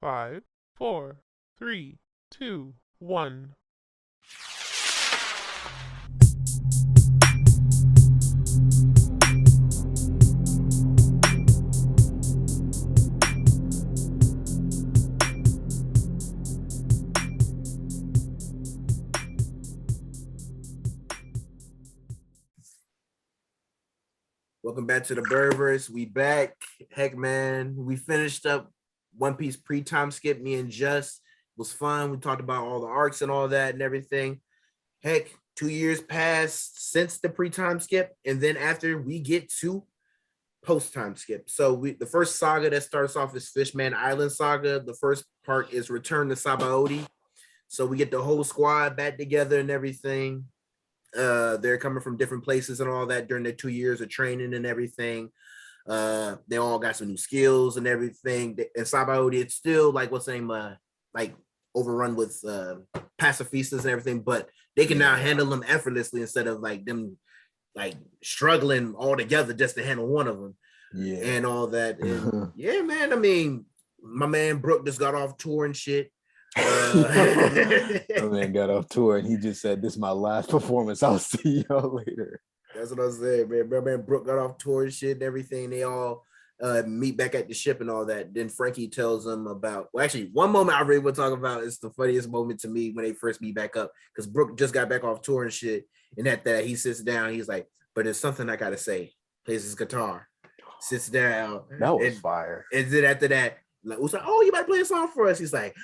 Five, four, three, two, one. Welcome back to the Blerdiverse. We back. Heck, man, we finished up One Piece pre-time skip. Me and Just it was fun. We talked about all the arcs and all that and everything. Heck, 2 years passed since the pre-time skip, and then after we get to post-time skip. So the first saga that starts off is Fishman Island Saga. The first part is Return to Sabaody. So we get the whole squad back together and everything. They're coming from different places and all that during their 2 years of training and everything. They all got some new skills and everything. And Sabaody, it's still like what's the name, like overrun with pacifistas and everything, but they can now handle them effortlessly instead of like them like struggling all together just to handle one of them. And all that. And yeah, man. I mean, my man Brook just got off tour and shit. My man got off tour and he just said, "This is my last performance. I'll see y'all later." That's what I said, man. My man Brooke got off tour and shit and everything. They all meet back at the ship and all that. Then Frankie tells them about, well, actually, one moment I really want to talk about is the funniest moment to me when they first meet back up, because Brooke just got back off tour and shit. And at that, he sits down. He's like, "But there's something I got to say." Plays his guitar, sits down. That was fire. And then after that, like, was like, "Oh, you might play a song for us." He's like,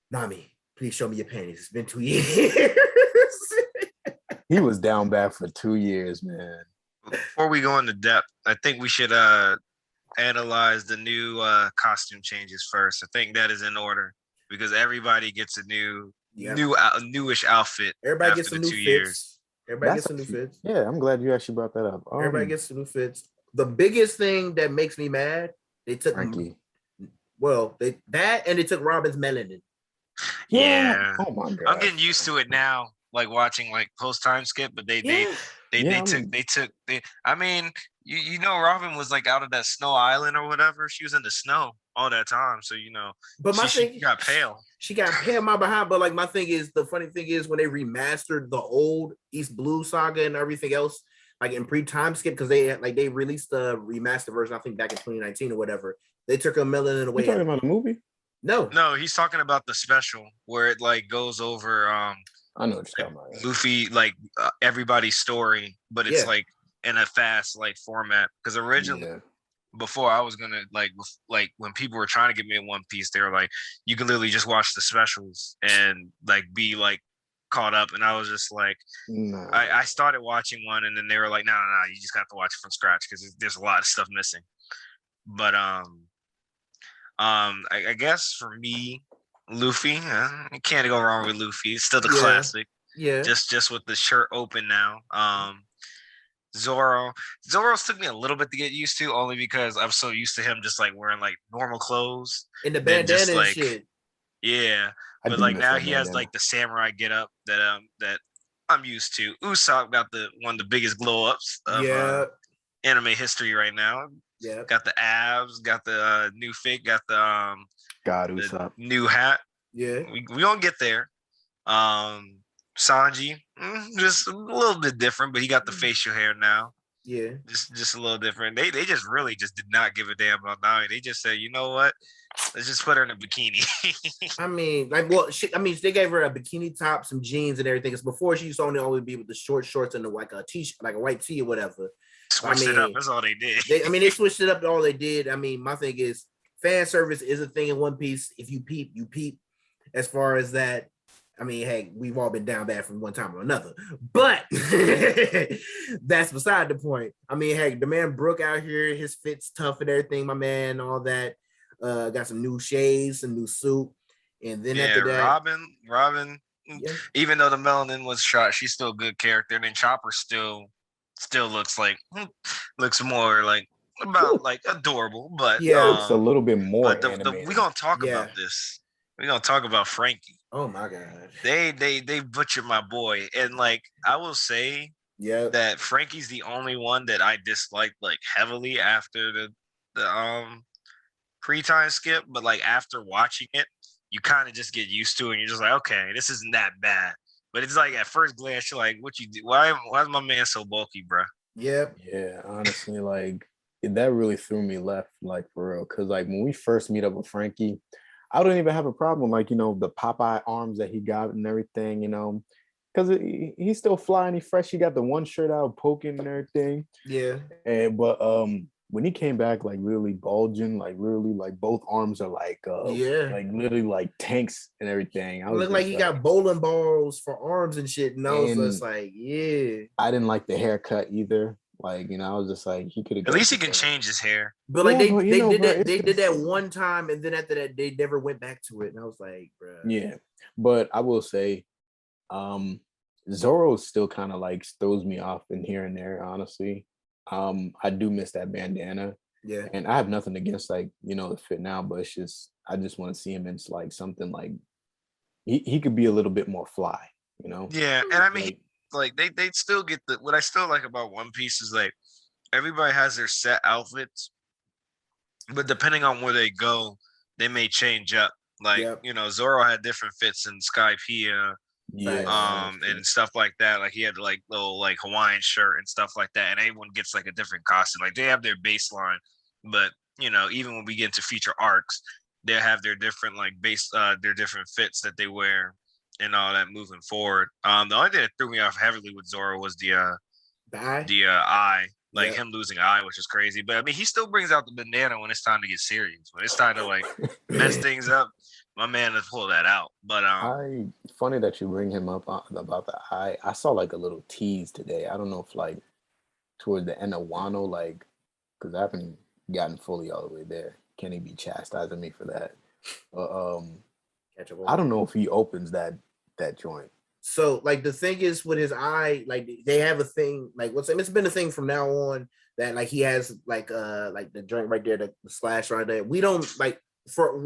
"Nami, please show me your panties. It's been 2 years." He was down bad for 2 years, man. Before we go into depth, I think we should analyze the new costume changes first. I think that is in order because everybody gets a newish outfit. Everybody gets some new fits. Everybody gets some new fits. Yeah, I'm glad you actually brought that up. Everybody gets some new fits. The biggest thing that makes me mad, they took Frankie. Well, they took Robin's melanin. Yeah. Oh my god. I'm getting used to it now, like watching like post time skip, but they took. I mean, you know, Robin was like out of that snow island or whatever. She was in the snow all that time, so you know. But she got pale. She got pale my behind. But like my thing is, the funny thing is when they remastered the old East Blue Saga and everything else, like in pre-time skip, because they released the remastered version, I think back in 2019 or whatever. They took her melanin away. You talking about a movie? No, he's talking about the special where it like goes over I know what you're talking about. Luffy, like everybody's story, but it's like in a fast like format. Because originally, before I was gonna like when people were trying to get me in One Piece, they were like, you can literally just watch the specials and like be like caught up. And I was just like, I started watching one, and then they were like, no, you just got to watch it from scratch because there's a lot of stuff missing. But I guess for me, Luffy, you can't go wrong with Luffy. It's still the classic. Yeah. Just with the shirt open now. Zoro's took me a little bit to get used to, only because I'm so used to him just like wearing like normal clothes. And the bandana and shit. Yeah. But like now he has like the samurai get up that I'm used to. Usopp got one of the biggest glow ups of anime history right now. Yeah, got the abs, got the new fit, got the Usopp new hat. Yeah, we gonna get there. Sanji, just a little bit different, but he got the facial hair now. Yeah, just a little different. They just really just did not give a damn about Nami. They just said, you know what? Let's just put her in a bikini. I mean, like, well, they gave her a bikini top, some jeans, and everything. Because before she used to only always be with the short shorts and like a t-shirt, like a white tee or whatever. Switched it up. That's all they did. They switched it up to all they did. I mean, my thing is fan service is a thing in One Piece. If you peep, you peep. As far as that, I mean, hey, we've all been down bad from one time or another. But that's beside the point. I mean, hey, the man Brook out here, his fit's tough and everything, my man, all that. Got some new shades, some new suit. And then after that, Robin, even though the melanin was shot, she's still a good character. And then Chopper still looks more like about like adorable, but it's a little bit more. But we're gonna talk about this. We're gonna talk about Frankie. Oh my god, they butchered my boy, and like I will say, that Frankie's the only one that I disliked like heavily after the pre-time skip, but like after watching it, you kind of just get used to it, and you're just like, okay, this isn't that bad. But it's like at first glance, you're like, what you do? Why is my man so bulky, bro? Yep. Yeah, honestly, like that really threw me left, like for real. Cause like when we first meet up with Frankie, I don't even have a problem, like, the Popeye arms that he got and everything, because he's still flying, he's fresh. He got the one shirt out poking and everything. Yeah. But when he came back, like really bulging, like literally, like both arms are like like literally like tanks and everything. It looked like he got bowling balls for arms and shit. And I was just like, yeah. I didn't like the haircut either. Like, I was just like, he could have. At least he can change his hair. But like they did that one time, and then after that, they never went back to it. And I was like, bro. Yeah, but I will say, Zoro still kind of like throws me off in here and there. Honestly, I do miss that bandana. Yeah, and I have nothing against like the fit now, but it's just I just want to see him in like something like he could be a little bit more fly. Yeah, and I mean. Like they still get what I still like about One Piece is like everybody has their set outfits, but depending on where they go, they may change up. Like Zoro had different fits in Skypiea, and stuff like that. Like he had like little like Hawaiian shirt and stuff like that, and everyone gets like a different costume. Like they have their baseline, but even when we get into future arcs, they have their different like their different fits that they wear. And all that moving forward. The only thing that threw me off heavily with Zoro was the eye, like him losing an eye, which is crazy. But I mean, he still brings out the bandana when it's time to get serious. When it's time to like mess things up, my man has pulled that out. But funny that you bring him up about the eye. I saw like a little tease today. I don't know if like towards the end of Wano, like because I haven't gotten fully all the way there. Can he be chastising me for that? I don't know if he opens that joint. So like the thing is with his eye, like they have a thing like it's been a thing from now on that like he has like the joint right there, the slash right there. We don't like for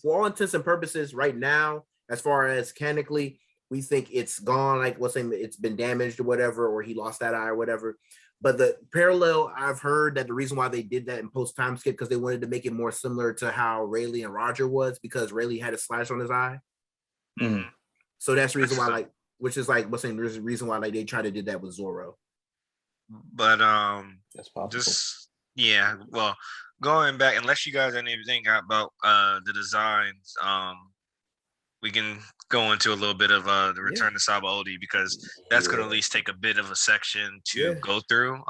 all intents and purposes right now, as far as canonically, we think it's gone, like it's been damaged or whatever, or he lost that eye or whatever. But the parallel, I've heard that the reason why they did that in post time skip because they wanted to make it more similar to how Rayleigh and Roger was, because Rayleigh had a slash on his eye. Mm-hmm. So that's the reason why, like, which is like there's a reason why like they tried to do that with Zoro. But that's possible. Just well, going back, unless you guys have anything about the designs, we can go into a little bit of the return to Sabaody, because that's gonna at least take a bit of a section to go through.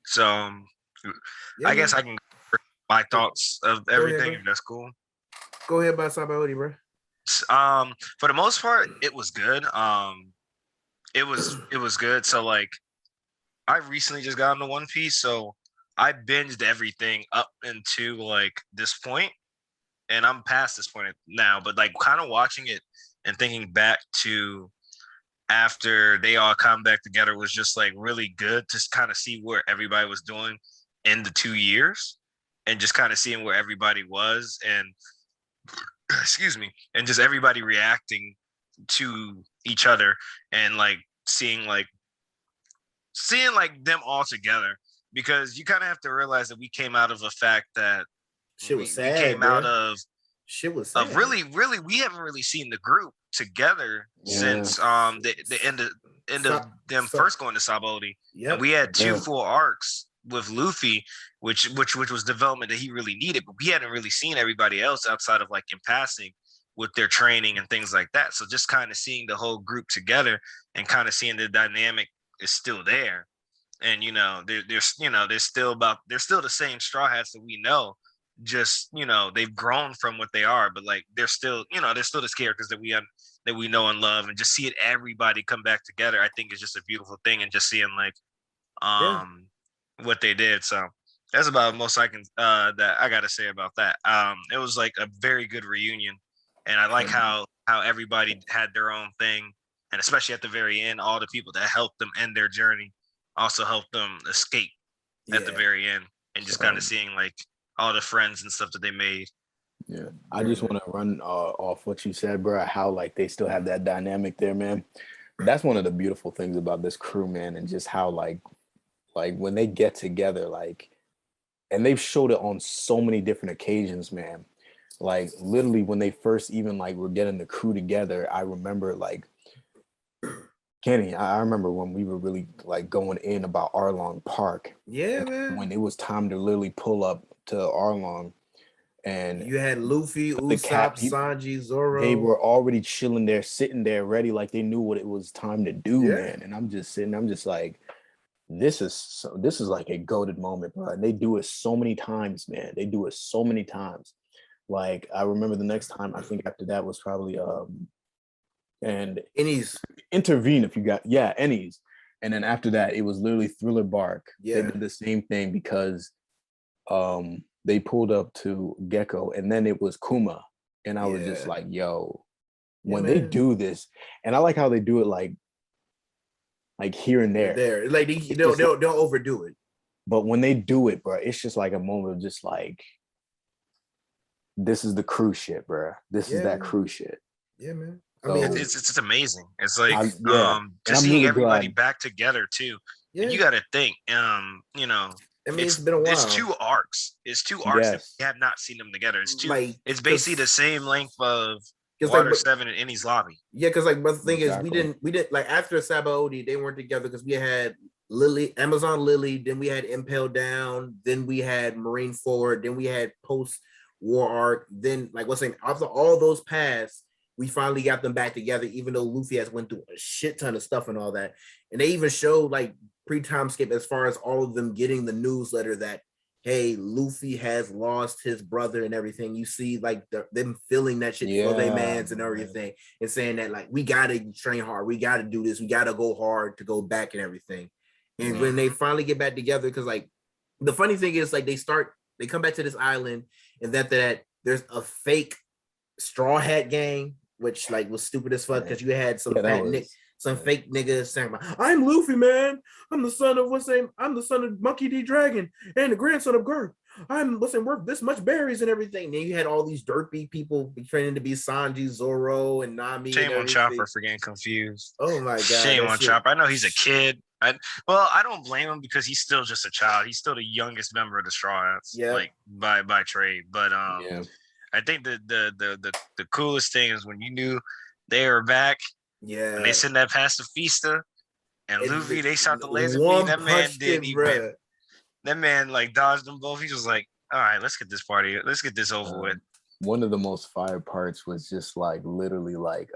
So I guess I can my thoughts of everything, if that's cool. Go ahead about Sabaody, bro. For the most part, it was good. It was good. So like, I recently just got into One Piece, so I binged everything up into like this point, and I'm past this point now. But like, kind of watching it and thinking back to after they all come back together was just like really good to kind of see where everybody was doing in the 2 years, and just kind of seeing where everybody was, and excuse me, and just everybody reacting to each other, and like seeing them all together, because you kind of have to realize that we came out of a fact that shit was sad. We came out of shit was sad. Really we haven't really seen the group together since the end of them first going to Sabaody. Yeah, we had 2 full arcs with Luffy, which was development that he really needed, but we hadn't really seen everybody else outside of like in passing with their training and things like that. So just kind of seeing the whole group together and kind of seeing the dynamic is still there. And they're still the same Straw Hats that we know, just they've grown from what they are, but like they're still the characters that we know and love, and just seeing everybody come back together, I think is just a beautiful thing. And just seeing like what they did. So that's about most I can that I gotta say about that. It was like a very good reunion, and I like how everybody had their own thing, and especially at the very end, all the people that helped them end their journey also helped them escape at the very end, and just kind of seeing like all the friends and stuff that they made. Yeah, I just want to run off what you said, bro. How like they still have that dynamic there, man. That's one of the beautiful things about this crew, man, and just how like when they get together, like and they've showed it on so many different occasions, man. Like literally when they first even like were getting the crew together, I remember like Kenny, I remember when we were really like going in about Arlong Park. Yeah, man. When it was time to literally pull up to Arlong, and you had Luffy, the Usopp, Sanji, Zoro. They were already chilling there, sitting there, ready, like they knew what it was time to do, man. And I'm just sitting, I'm just like, this is like a goated moment, bro. And they do it so many times, man. They do it so many times. Like I remember the next time, I think after that was probably and Ennies. Intervene if you got Ennies. And then after that, it was literally Thriller Bark. Yeah. They did the same thing because they pulled up to Gecko, and then it was Kuma. And I was just like, yo, when they do this, and I like how they do it like here and there. Like they don't overdo it. But when they do it, bro, it's just like a moment of just like, this is the crew shit, bro. This is that crew shit. Yeah, man. I mean, it's amazing. It's like just seeing really everybody back together too. Yeah. You got to think, you know. I mean, it's been a while. It's two arcs. That we have not seen them together. It's two. Like, it's basically the same length of Water 7 and Ennie's Lobby. Yeah, because like, but the thing is, we didn't like after Sabaody, they weren't together because we had Amazon Lily, then we had Impel Down, then we had Marine Forward, then we had Post War Arc, then like what's saying after all those passed, we finally got them back together, even though Luffy has went through a shit ton of stuff and all that. And they even showed like pre-time skip as far as all of them getting the newsletter that, hey, Luffy has lost his brother and everything. You see like them feeling that shit for their mans and everything, and saying that like, we got to train hard. We got to do this. We got to go hard to go back and everything. And when they finally get back together, because like the funny thing is like they come back to this island, and that there's a fake Straw Hat gang, which like was stupid as fuck because you had some fake niggas saying about, I'm Luffy, man. I'm the son of I'm the son of Monkey D. Dragon and the grandson of Garp. I'm worth this much berries and everything. Then you had all these dirty people training to be Sanji, Zoro, and Nami. Shame on Chopper for getting confused. Oh my god. Shame on Chopper. I know he's a kid. I don't blame him because he's still just a child. He's still the youngest member of the Straw Hats, like by trade. But I think the coolest thing is when you knew they were back. Yeah, when they sent that past Fista and Luffy, they shot the laser beam. That man didn't even. That man like dodged them both. He was like, "All right, let's get this over with." One of the most fire parts was just like literally like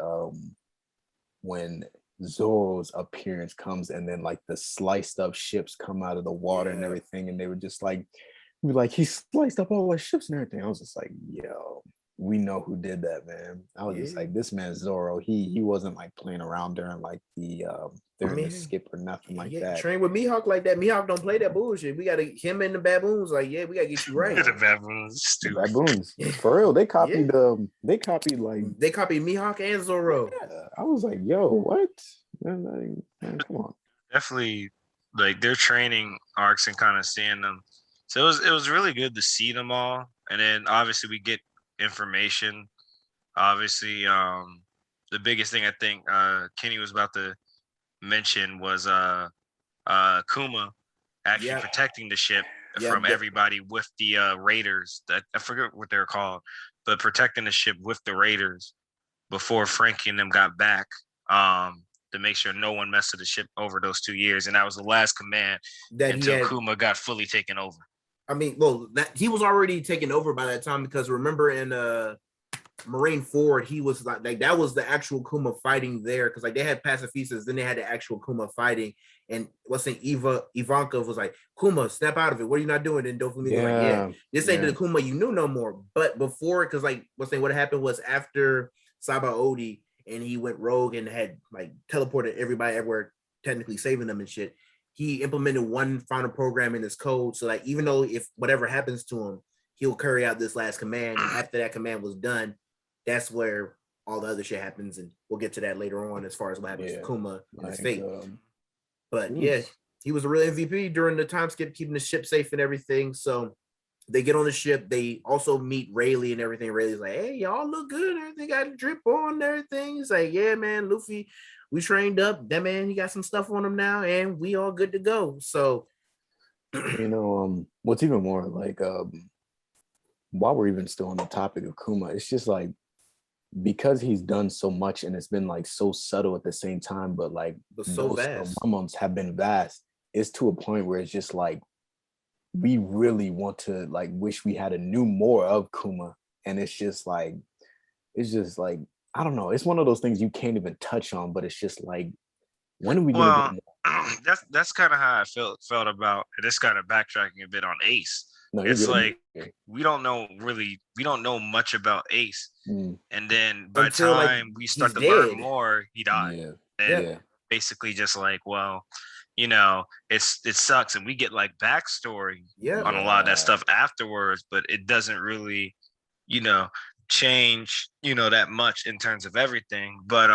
when Zoro's appearance comes, and then like the sliced up ships come out of the water and everything, and they were just like, he sliced up all the ships and everything. I was just like, yo, we know who did that, man. I was just like, this man Zoro, he wasn't like playing around during like the the skip or nothing like that. Train with Mihawk like that. Mihawk don't play that bullshit. We got him and the baboons. Like, we gotta get you right. The baboons, stupid. Baboons, for real. They copied they copied Mihawk and Zoro. Yeah. I was like, yo, what? Man, come on. Definitely, like their training arcs and kind of seeing them. So it was really good to see them all, and then obviously we get information. Obviously, the biggest thing I think Kenny was about to mention was Kuma actually protecting the ship from everybody with the raiders. I forget what they're called, but protecting the ship with the raiders before Frankie and them got back, to make sure no one messed with the ship over those 2 years. And that was the last command until Kuma got fully taken over. I mean, well, he was already taken over by that time, because remember in Marine Forward, he was like that was the actual Kuma fighting there, because like they had pacifistas, then they had the actual Kuma fighting, and Ivanka was like, Kuma, snap out of it. What are you not doing? And Doflamingo like, this ain't the Kuma you knew no more. But before, because like what happened was after Sabaody, and he went rogue and had like teleported everybody everywhere, technically saving them and shit. He implemented one final program in his code, so like even though if whatever happens to him, he'll carry out this last command. And after that command was done, that's where all the other shit happens, and we'll get to that later on as far as what happens to Kuma and his fate. But he was a real MVP during the time skip, keeping the ship safe and everything. So they get on the ship. They also meet Rayleigh and everything. Rayleigh's like, hey, y'all look good. Everything got a drip on and everything. He's like, yeah, man, Luffy, we trained up. That man, he got some stuff on him now, and we all good to go. So What's even more like while we're even still on the topic of Kuma, it's just like because he's done so much and it's been like so subtle at the same time, but like But so those vast. moments have been vast. It's to a point where it's just like we really want to like wish we had a new more of Kuma, and it's just like I don't know. It's one of those things you can't even touch on, but it's just like when are we gonna get more? That's kind of how I felt about, and it's kind of backtracking a bit on Ace. No, it's like we don't know much about Ace, and then by the time we start to learn more, he died. And basically just like, well, it sucks, and we get like backstory on a lot of that stuff afterwards, but it doesn't really, change, that much in terms of everything. But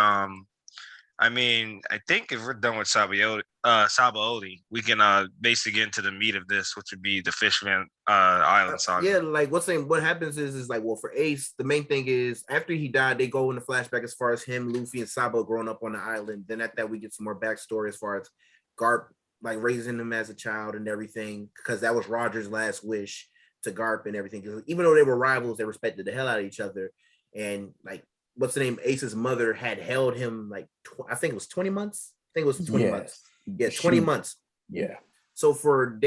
I mean, I think if we're done with Sabaody, we can basically get into the meat of this, which would be the Fishman Island saga. Yeah, like what happens is like, well, for Ace, the main thing is after he died, they go in the flashback as far as him, Luffy, and Sabo growing up on the island. Then at that, we get some more backstory as far as Garp like raising him as a child and everything, because that was Roger's last wish to Garp and everything. Because even though they were rivals, they respected the hell out of each other. And like, what's the name? Ace's mother had held him like I think it was 20 months. I think it was 20 months. Yeah, 20 months. Yeah. So for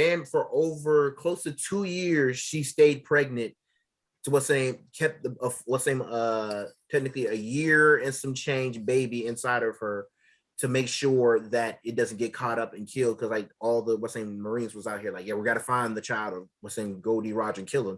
over close to 2 years, she stayed pregnant. To kept technically a year and some change baby inside of her to make sure that it doesn't get caught up and killed. Because like all the Marines was out here like, yeah, we got to find the child of Goldie Roger and kill him.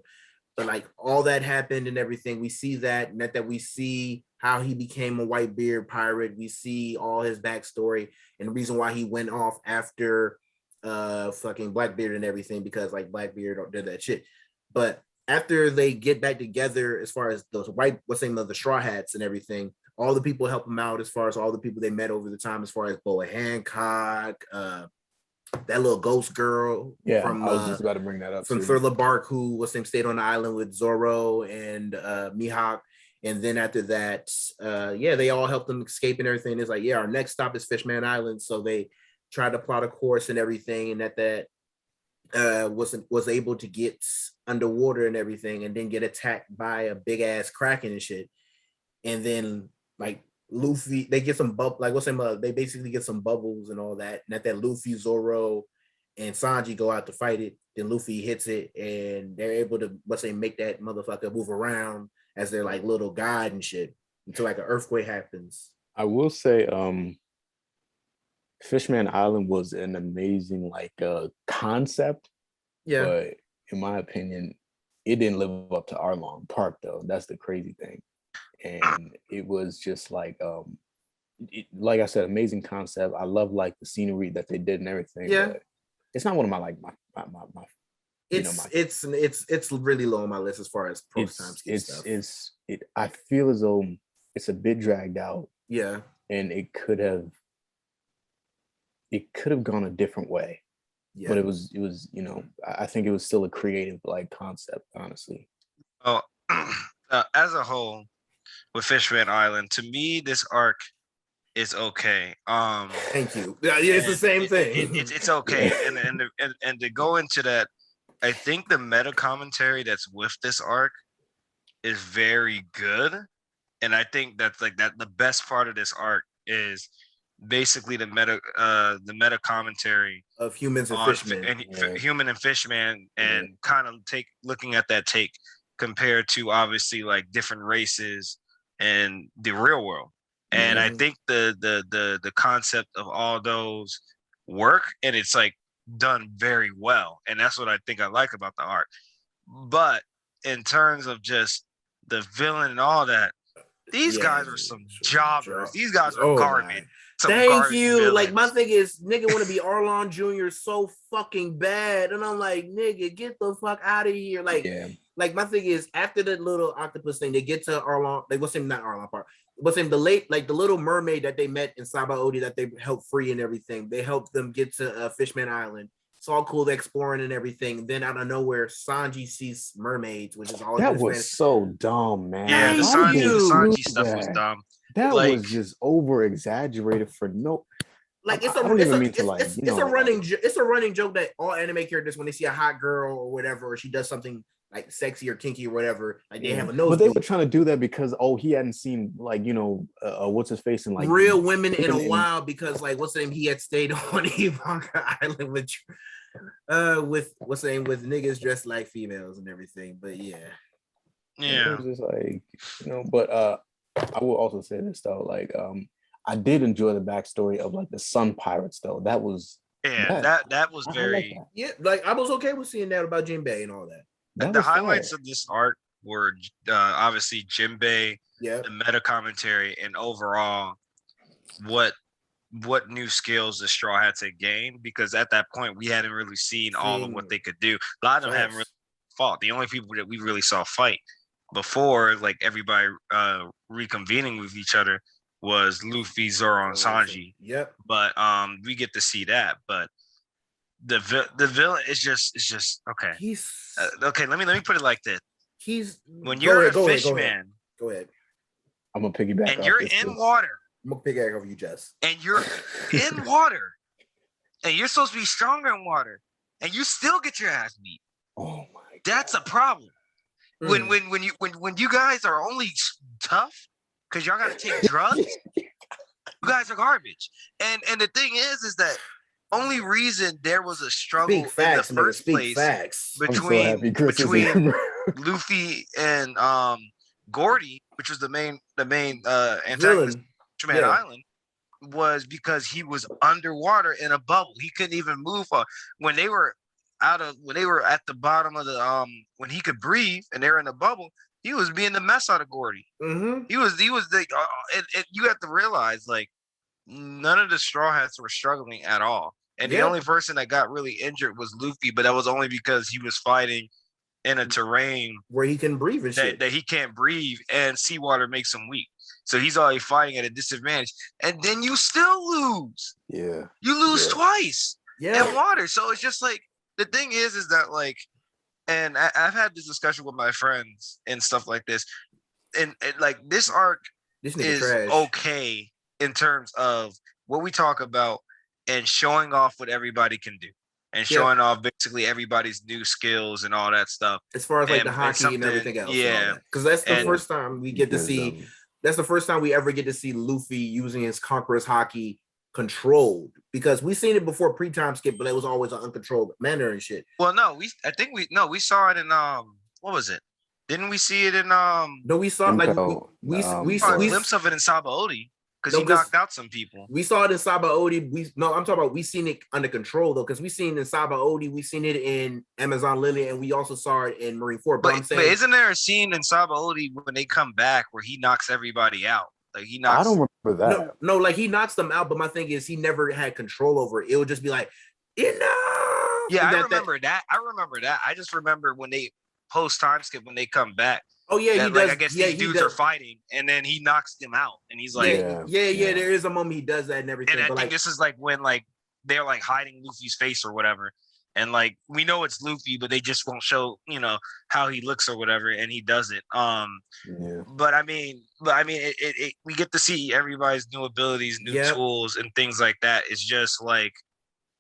But like all that happened and everything, we see that, and that we see how he became a Whitebeard pirate. We see all his backstory and the reason why he went off after fucking Blackbeard and everything, because like Blackbeard did that shit. But after they get back together, as far as those the Straw Hats and everything, all the people help him out, as far as all the people they met over the time, as far as Boa Hancock, that little ghost girl. Yeah, I was just about to bring that up. From Thriller Bark, who stayed on the island with Zoro and Mihawk. And then after that, they all helped them escape and everything. It's like, yeah, our next stop is Fishman Island. So they tried to plot a course and everything, and that was able to get underwater and everything, and then get attacked by a big ass Kraken and shit. And then like Luffy, they get some they basically get some bubbles and all that. And that Luffy, Zoro, and Sanji go out to fight it. Then Luffy hits it, and they're able to make that motherfucker move around as their like little guide and shit until like an earthquake happens. I will say, Fishman Island was an amazing concept. Yeah. But in my opinion, it didn't live up to Arlong Park though. That's the crazy thing. And it was just like like I said, amazing concept. I love like the scenery that they did and everything. Yeah. But it's not one of my it's really low on my list as far as post-time stuff. I feel as though it's a bit dragged out. Yeah. And it could have gone a different way. Yeah. But it was I think it was still a creative concept, honestly. Oh, as a whole, with Fishman Island, to me, this arc is okay. Thank you. Yeah, it's the same thing. It's okay, and to go into that, I think the meta commentary that's with this arc is very good, and I think that's the best part of this arc is basically the meta commentary of humans and fishmen, human and fishman, and kind of looking at that take compared to obviously like different races and the real world. And I think the concept of all those work, and it's like done very well, and that's what I think I like about the art. But in terms of just the villain and all that, these guys are some jobbers. These guys are garbage. Thank you. Villains. Like my thing is, nigga want to be Arlong Jr. so fucking bad, and I'm like, nigga, get the fuck out of here. Like my thing is, after the little octopus thing, they get to Arlong. Not Arlong Park. What's him? The little mermaid that they met in Sabaody that they helped free and everything. They helped them get to Fishman Island. It's all cool, exploring and everything. Then out of nowhere, Sanji sees mermaids, which is all that was so dumb, man. Yeah, the Sanji stuff was dumb. That was just over exaggerated for no. like it's I don't even mean to it's a running joke that all anime characters, when they see a hot girl or whatever, or she does something like sexy or kinky or whatever, like they have a nose. But they were trying to do that because he hadn't seen like what's his face in like real women in a while, because like what's the name, he had stayed on Ivanka Island with what's the name, with niggas dressed like females and everything. But yeah, it was just like but I will also say this though, like I did enjoy the backstory of like the Sun Pirates though. That was that was very like I was okay with seeing that about Jinbei and all that. The highlights of this arc were obviously Jinbei, the meta commentary, and overall what new skills the Straw had to gain, because at that point we hadn't really seen all of what they could do. A lot of them haven't really fought. The only people that we really saw fight before, like everybody reconvening with each other, was Luffy, Zoro, and Sanji. Yep. But we get to see that, but the villain is just okay. He's okay. Let me put it like this. When you're a fish man. Go ahead. I'm gonna piggyback. And you're in water. I'm gonna piggyback over you, Jess. And you're in water, and you're supposed to be stronger in water, and you still get your ass beat. Oh my! That's a problem. When you guys are only tough because y'all got to take drugs, you guys are garbage. And the thing is that only reason there was a struggle in the first place between Luffy and Gordy, which was the main antagonist of Fisherman Island, was because he was underwater in a bubble. He couldn't even move. When they were at the bottom of the when he could breathe and they're in a bubble, he was being the mess out of Gordy. Mm-hmm. He was the you have to realize, like, none of the Straw Hats were struggling at all. And the only person that got really injured was Luffy, but that was only because he was fighting in a terrain where he can breathe and shit. That he can't breathe, and seawater makes him weak. So he's already fighting at a disadvantage. And then you still lose. Yeah. You lose twice in water. So it's just like, the thing is that, like, and I've had this discussion with my friends and stuff like this. And like, this arc is okay in terms of what we talk about and showing off what everybody can do, and showing off basically everybody's new skills and all that stuff. As far as like the hockey and everything else. Yeah. Because that's the first time we get to see, that's the first time we ever get to see Luffy using his Conqueror's hockey controlled, because we seen it before pre-time skip, but it was always an uncontrolled manner and shit. Well, no, we saw it in what was it? Didn't we see it in No, we saw it like we saw a glimpse of it in Sabaody. Because he knocked out some people. We saw it in Sabaody. I'm talking about we seen it under control though, because we seen it in Sabaody, we seen it in Amazon Lily, and we also saw it in Marineford. But I'm saying, but isn't there a scene in Sabaody when they come back where he knocks everybody out? Like he knocks. I don't remember that. No, like he knocks them out. But my thing is, he never had control over it. It would just be like, enough. Yeah, I remember that. I remember that. I just remember when they post time skip when they come back. Oh yeah, he does. I guess these dudes are fighting, and then he knocks them out, and he's like, There is a moment he does that and everything. And I think this is like when like they're like hiding Luffy's face or whatever, and like we know it's Luffy, but they just won't show how he looks or whatever, and he does it. But I mean, we get to see everybody's new abilities, new tools, and things like that. It's just like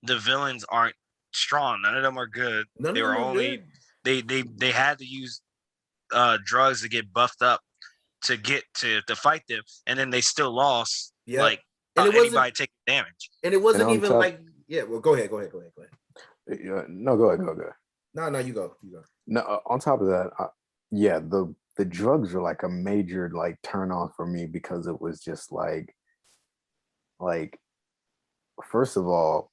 the villains aren't strong. None of them are good. They were only they had to use drugs to get buffed up to get to fight them, and then they still lost. Like anybody taking damage, and it wasn't even like well, go ahead. No, go ahead. No, you go. No, on top of that, the drugs are like a major like turn on for me, because it was just like first of all,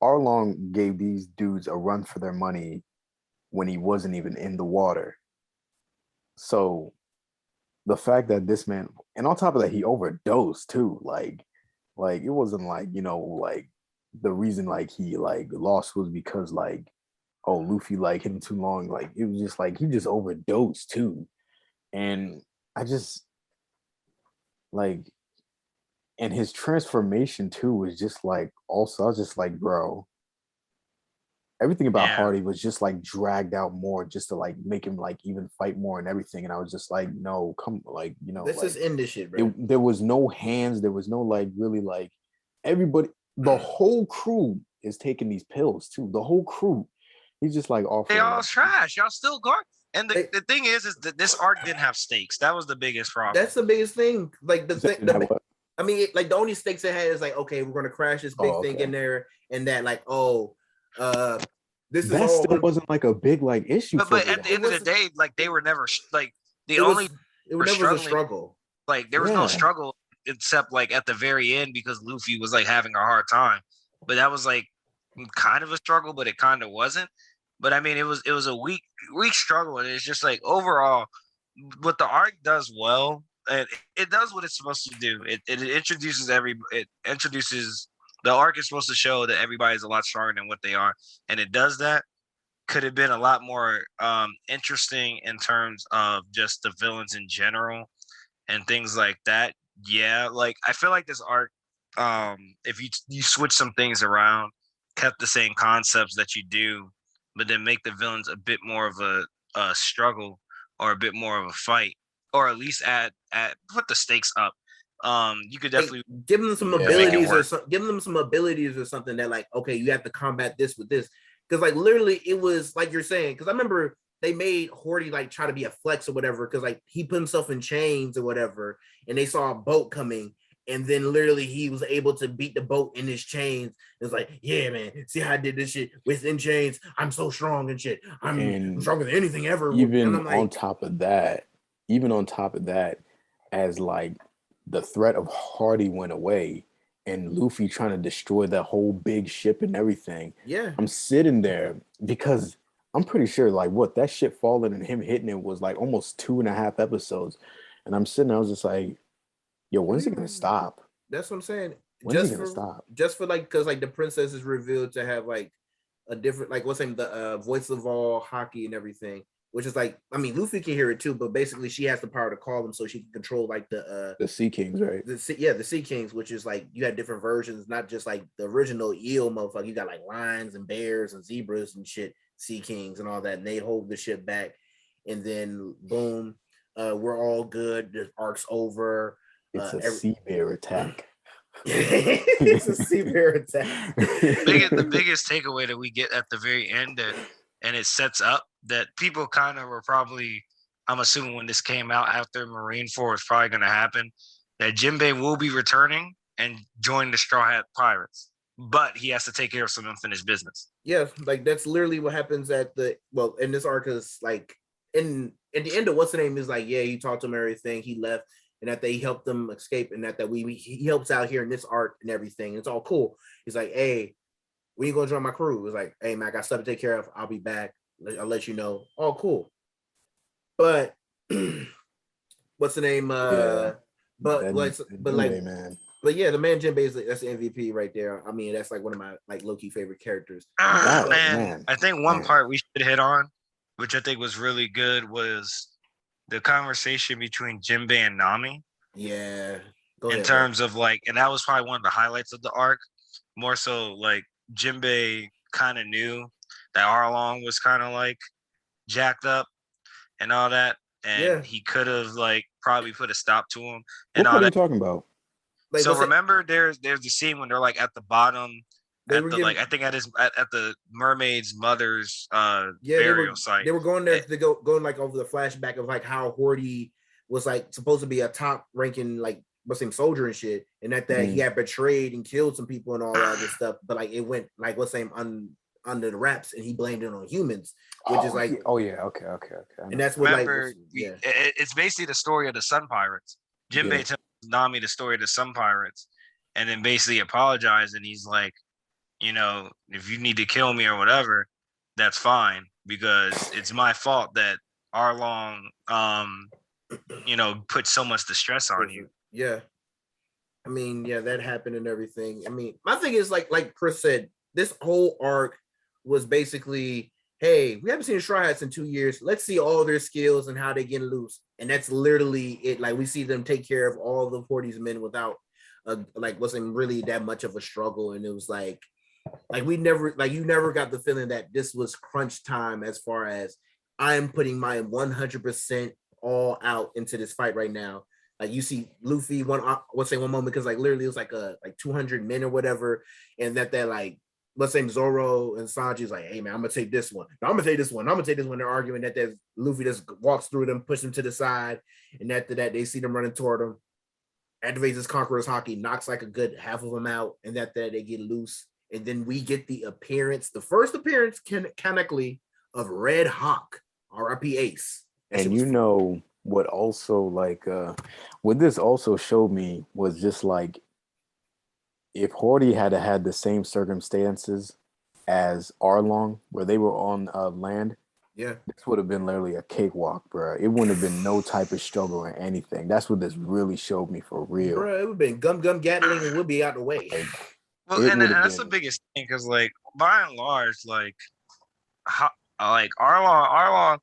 Arlong gave these dudes a run for their money when he wasn't even in the water. So the fact that this man, and on top of that, he overdosed too. Like it wasn't like, like the reason like he like lost was because like, oh, Luffy like hit him too long. Like it was just like he just overdosed too. And I just like, and his transformation too was just like, also I was just like, bro, everything about Hardy was just like dragged out more just to like make him like even fight more and everything. And I was just like, no, come, like, let's just end this shit, bro. There was no hands. There was no like really like everybody. the whole crew is taking these pills too. The whole crew. He's just like offering. They all trash. Y'all still guard. And the thing is that this arc didn't have stakes. That was the biggest problem. That's the biggest thing. Like I mean, like the only stakes it had is like, okay, we're gonna crash this big thing in there, and that like, this is all. Still wasn't like a big like issue. But at the end of the day, like they were never like it was never a struggle. Like there was no struggle except like at the very end because Luffy was like having a hard time. But that was like kind of a struggle, but it kind of wasn't. But I mean, it was a weak struggle, and it's just like overall, what the arc does well, and it does what it's supposed to do. It introduces the arc is supposed to show that everybody's a lot stronger than what they are, and it does that. Could have been a lot more interesting in terms of just the villains in general and things like that. Yeah, like I feel like this arc, if you switch some things around, kept the same concepts that you do, but then make the villains a bit more of a struggle or a bit more of a fight, or at least put the stakes up. You could definitely give them some abilities give them some abilities or something that like, okay, you have to combat this with this. Because like literally it was like you're saying, because I remember they made Horty like try to be a flex or whatever, because like he put himself in chains or whatever, and they saw a boat coming. And then literally he was able to beat the boat in his chains. It's like, yeah, man, see how I did this shit within chains. I'm so strong and shit. I'm stronger than anything ever. Even on top of that, as like the threat of Hardy went away and Luffy trying to destroy that whole big ship and everything. Yeah. I'm sitting there because I'm pretty sure like what that shit falling and him hitting it was like almost 2.5 episodes. And I'm sitting there, I was just like, yo, when's it gonna stop? That's what I'm saying. When's it gonna stop? Just for like, because like the princess is revealed to have like a different, like what's name, the voice of all hockey and everything, which is like, I mean, Luffy can hear it too, but basically she has the power to call them so she can control like the Sea Kings, right? the Sea Kings, which is like you had different versions, not just like the original eel motherfucker. You got like lions and bears and zebras and shit, Sea Kings and all that, and they hold the ship back, and then boom, we're all good. The arc's over. It's a sea bear attack. It's a sea bear attack. The biggest takeaway that we get at the very end, and it sets up that people kind of were probably, I'm assuming when this came out after Marineford was probably going to happen, that Jinbei will be returning and join the Straw Hat Pirates, but he has to take care of some unfinished business. Yeah, like that's literally what happens in this arc is like at the end of what's the name is like, yeah, you talked to him and everything, he left. And that they helped them escape, and that he helps out here in this arc and everything. It's all cool. He's like, hey, when you gonna join my crew? It's like, hey man, I got stuff to take care of. I'll be back. I'll let you know. All cool. But what's the name? Man. But yeah, the man Jinbei that's the MVP right there. I mean, that's like one of my like low-key favorite characters. Man. I think one part we should hit on, which I think was really good, was the conversation between Jinbei and Nami. Yeah. In terms of like, and that was probably one of the highlights of the arc. More so like Jinbei kind of knew that Arlong was kind of like jacked up and all that. And he could have like probably put a stop to him. And what are you talking about? Like, so remember there's the scene when they're like at the bottom I think at the mermaid's mother's burial site. They were going there to going like over the flashback of like how Horty was like supposed to be a top ranking like soldier and shit, and that he had betrayed and killed some people and all that other stuff, but like it went like under the wraps and he blamed it on humans, which is like okay. And that's what it's basically the story of the Sun Pirates. Jinbei tells Nami the story of the Sun Pirates, and then basically apologized, and he's like, you know, if you need to kill me or whatever, that's fine, because it's my fault that Arlong, put so much distress on you. Yeah. I mean, yeah, that happened and everything. I mean, my thing is like Chris said, this whole arc was basically, hey, we haven't seen the Straw Hats in 2 years. Let's see all their skills and how they get loose. And that's literally it. Like we see them take care of all the 40s men without wasn't really that much of a struggle. And it was like you never got the feeling that this was crunch time as far as I'm putting my 100% all out into this fight right now Like you see Luffy one moment because like literally it was like 200 men or whatever, and that like let's say Zoro and Sanji's like, hey man, I'm gonna take this one. No, I'm gonna take this one. I'm gonna take this one. They're arguing that Luffy just walks through them, push them to the side, and after that they see them running toward him. Activates his Conqueror's Haki, knocks like a good half of them out, and that they get loose. And then we get the first appearance canonically of Red Hawk, R.I.P. Ace. And you know what also like what this also showed me was just like if Horty had the same circumstances as Arlong, where they were on land, yeah, this would have been literally a cakewalk, bro. It wouldn't have been no type of struggle or anything. That's what this really showed me for real. Bro, it would have been gum Gatling and would be out the way. Well, and that's the biggest thing because, like, by and large, like, Arlong,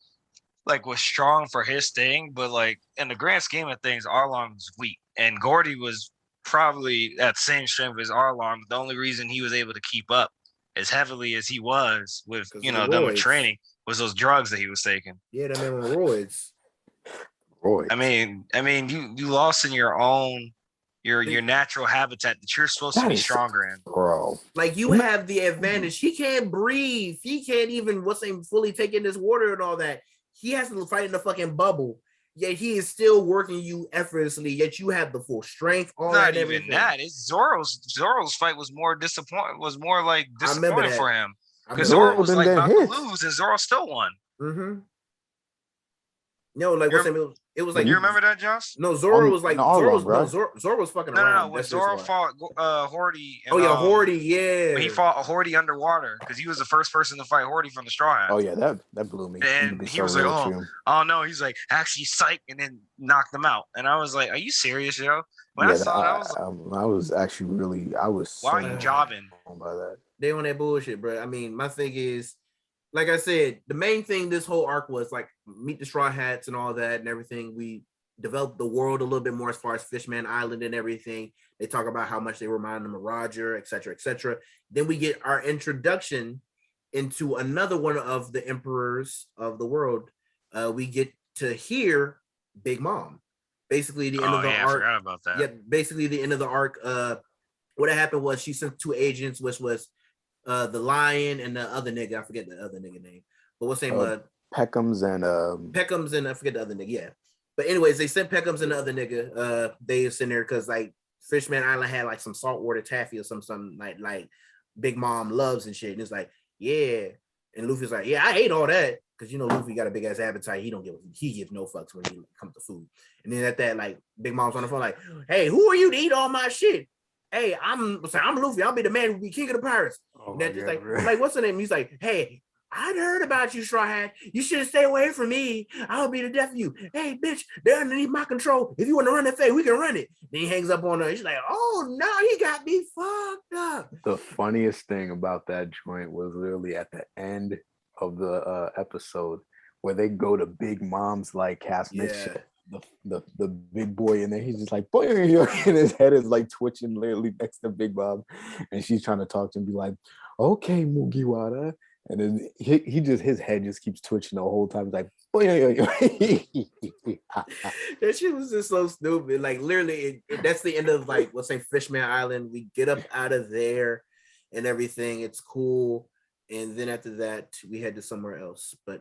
like, was strong for his thing, but like in the grand scheme of things, Arlong was weak, and Gordy was probably that same strength as Arlong. The only reason he was able to keep up as heavily as he was with them training was those drugs that he was taking. Yeah, that man on roids. Roids. I mean, you lost in your own your natural habitat that you're supposed to be stronger in, bro. Like you have the advantage. He can't breathe. He can't even fully take in this water and all that. He has to fight in the fucking bubble. Yet he is still working you effortlessly. Yet you have the full strength. Not even that. It's Zoro's fight was more disappointing. Was more like disappointing for him because Zoro was like about to lose, and Zoro still won. Mm-hmm. No, like it was like you remember that, Josh? No, Zoro was like Zoro was fucking around. No. When Zoro fought Horty, Horty, yeah. When he fought Horty underwater because he was the first person to fight Horty from the Straw Hats. Oh yeah, that blew me. And he was like, oh no, he's like actually psych, and then knocked them out. And I was like, are you serious, yo? When I saw that, I was actually really, why are you jobbing by that? They on that bullshit, bro. I mean, my thing is, like I said, the main thing this whole arc was like meet the Straw Hats and all that and everything. We developed the world a little bit more as far as Fishman Island and everything. They talk about how much they remind them of Roger, et cetera, et cetera. Then we get our introduction into another one of the emperors of the world. We get to hear Big Mom. Basically, the end of the arc. I forgot about that. Yeah, basically the end of the arc. What happened was she sent 2 agents, which was the Lion and the other nigga. I forget the other nigga name. But what's his name? Peckham's and I forget the other nigga. Yeah. But anyways, they sent Peckham's and the other nigga. They was in there because like Fishman Island had like some saltwater taffy or something like Big Mom loves and shit. And it's like, yeah. And Luffy's like, yeah, I hate all that. Because Luffy got a big ass appetite. He gives no fucks when he comes to food. And then at that, like Big Mom's on the phone, like, hey, who are you to eat all my shit? Hey, I'm Luffy. I'll be the man who be king of the pirates. Oh that just like what's the name? He's like, hey, I'd heard about you, Straw Hat. You should stay away from me. I'll be the death of you. Hey, bitch, they're underneath my control. If you want to run that fade, we can run it. Then he hangs up on her. She's like, oh no, he got me fucked up. The funniest thing about that joint was literally at the end of the episode where they go to Big Mom's like castle. Yeah. The big boy in there, he's just like, boy, and his head is like twitching literally next to Big Mom, and she's trying to talk to him, be like, okay, Mugiwara, and then he just his head just keeps twitching the whole time. He's like, boy, that shit was just so stupid. Like literally, that's the end of like let's say Fishman Island. We get up out of there and everything. It's cool, and then after that, we head to somewhere else, but.